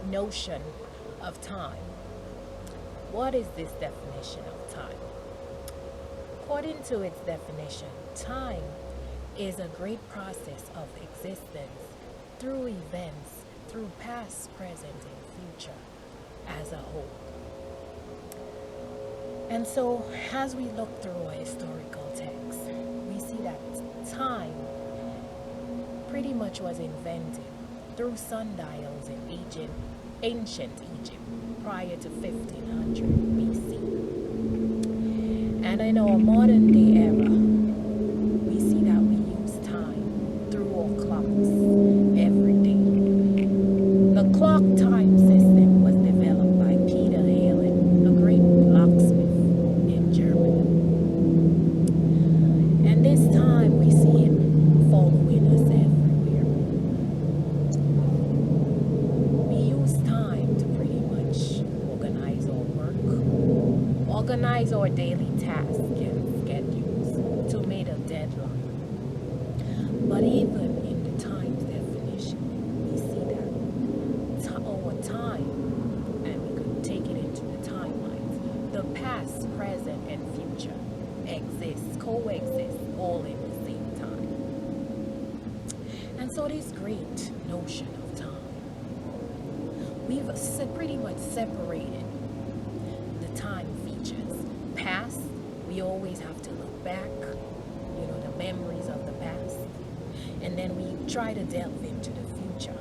notion of time. What is this definition of time? According to its definition, time is a great process of existence through events, through past, present, and future as a whole. And so, as we look through a historical text, we see that time pretty much was invented through sundials in ancient Egypt prior to 1500 BC. And in our modern day era, we see that we use time through our clocks every day. The clock time system was developed by Peter Helen, a great locksmith in Germany. And this time we see him following us everywhere. We use time to pretty much organize our work, organize our daily tasks and schedules to meet a deadline. But even in the time's definition, we see that our time, and we could take it into the timelines, the past, present, and future coexist all in the same time. And so this great notion of time, we've pretty much separated the time features. Past, we always have to look back, the memories of the past, and then we try to delve into the future.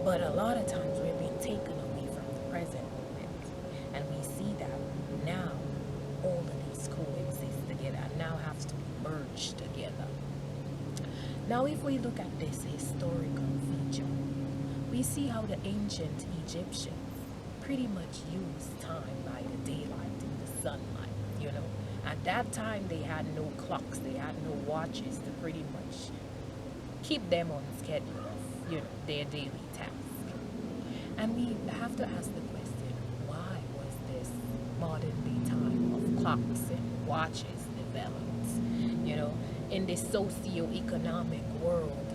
But a lot of times we're being taken away from the present moment, and we see that now all of these coexist together and now have to be merged together. Now, if we look at this historical feature, we see how the ancient Egyptians pretty much used time by the daylight and the sunlight. At that time, they had no clocks, they had no watches to pretty much keep them on schedule of, their daily tasks. And we have to ask the question, why was this modern day time of clocks and watches developed? In this socio-economic world,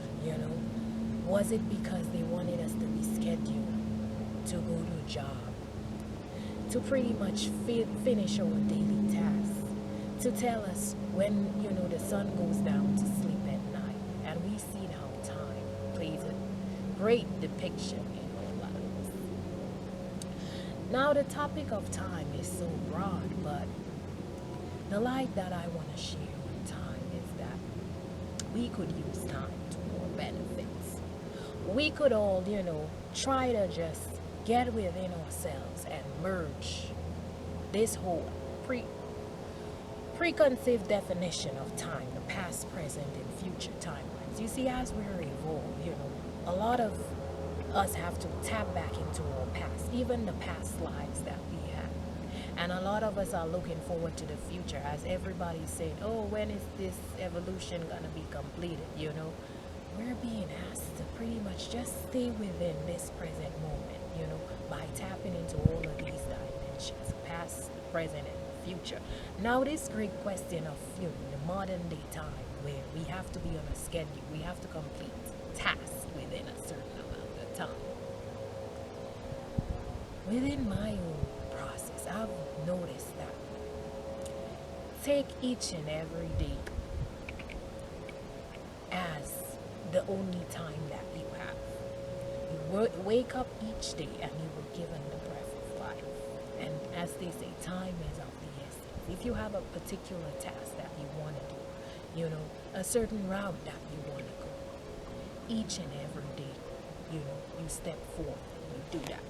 was it because they wanted us to be scheduled to go to a job, to pretty much finish our daily tasks, to tell us when, the sun goes down to sleep at night? And we see how time plays a great depiction in our lives. Now, the topic of time is so broad, but the light that I want to share on time is that we could use time to our benefits. We could all, try to just get within ourselves and merge this whole preconceived definition of time, the past, present, and future timelines. You see, as we're evolved, a lot of us have to tap back into our past, even the past lives that we had. And a lot of us are looking forward to the future, as everybody's saying, oh, when is this evolution going to be completed, We're being asked to pretty much just stay within this present moment, by tapping into all of these dimensions, past, present, and future. Now, this great question of the modern day time, where we have to be on a schedule, we have to complete tasks within a certain amount of time. Within my own process, I've noticed that take each and every day as the only time that you have. You wake up each day and you were given the breath of life. And as they say, time is of the essence. If you have a particular task that you want to do, a certain route that you want to go, each and every day, you step forth and you do that.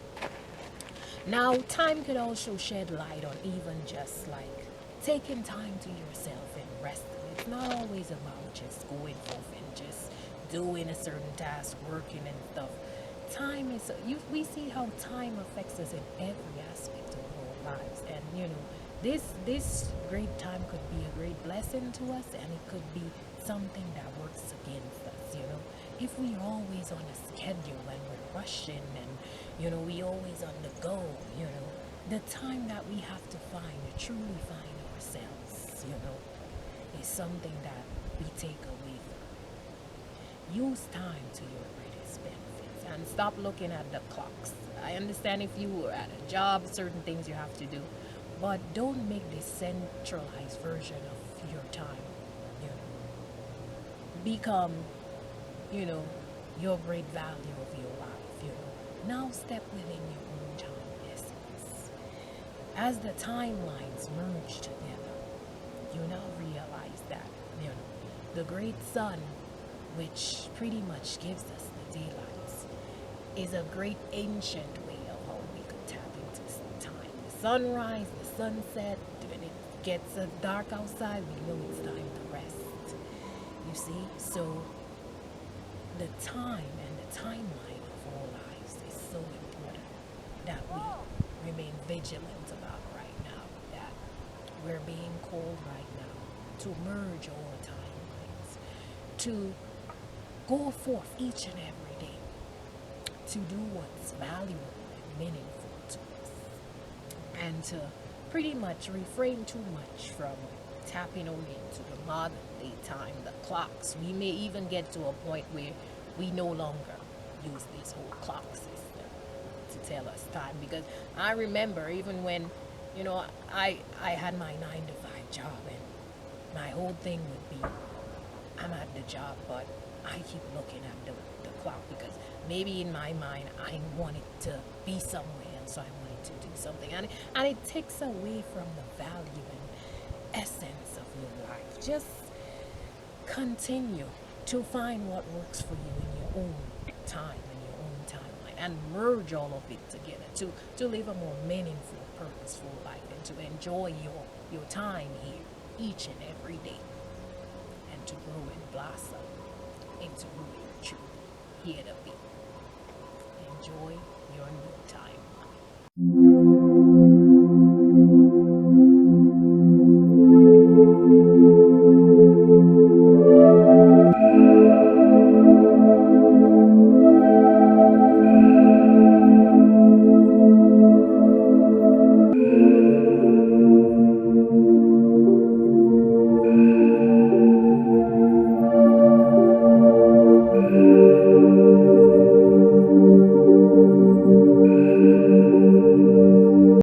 Now, time could also shed light on even just like taking time to yourself and resting. It's not always about just going off and just doing a certain task, working and stuff. Time is, we see how time affects us in every aspect of our lives. And, this great time could be a great blessing to us, and it could be something that works against us, If we're always on a schedule and we're rushing and, we always on the go, the time that we have to truly find ourselves, is something that we take away from. Use time to your greatest benefits. and stop looking at the clocks. I understand if you were at a job, certain things you have to do, but don't make this centralized version of your time, you know, become, you know, your great value of your life, you know. Now step within your own time essence. As the timelines merge together, you now realize that, you know, the great sun, which pretty much gives us the daylights, is a great ancient way of how we could tap into time. The sunrise, the sunset, when it gets dark outside, we know it's time to rest. You see? So the time and the timeline of our lives is so important that we remain vigilant about right now, that we're being called right now to merge all timelines, to go forth each and every day to do what's valuable and meaningful to us, and to pretty much refrain too much from tapping only into the modern day time, the clocks. We may even get to a point where we no longer use this whole clock system to tell us time, because I remember even when, you know, I had my 9 to 5 job, and my whole thing would be, I'm at the job, but I keep looking at the clock, because maybe in my mind I wanted to be somewhere else, so I wanted to do something, and it takes away from the value and essence of your life. Just continue to find what works for you in your own time, in your own timeline, and merge all of it together to live a more meaningful, purposeful life, and to enjoy your time here each and every day, and to grow and blossom into who you're truly here to be. Enjoy your new time.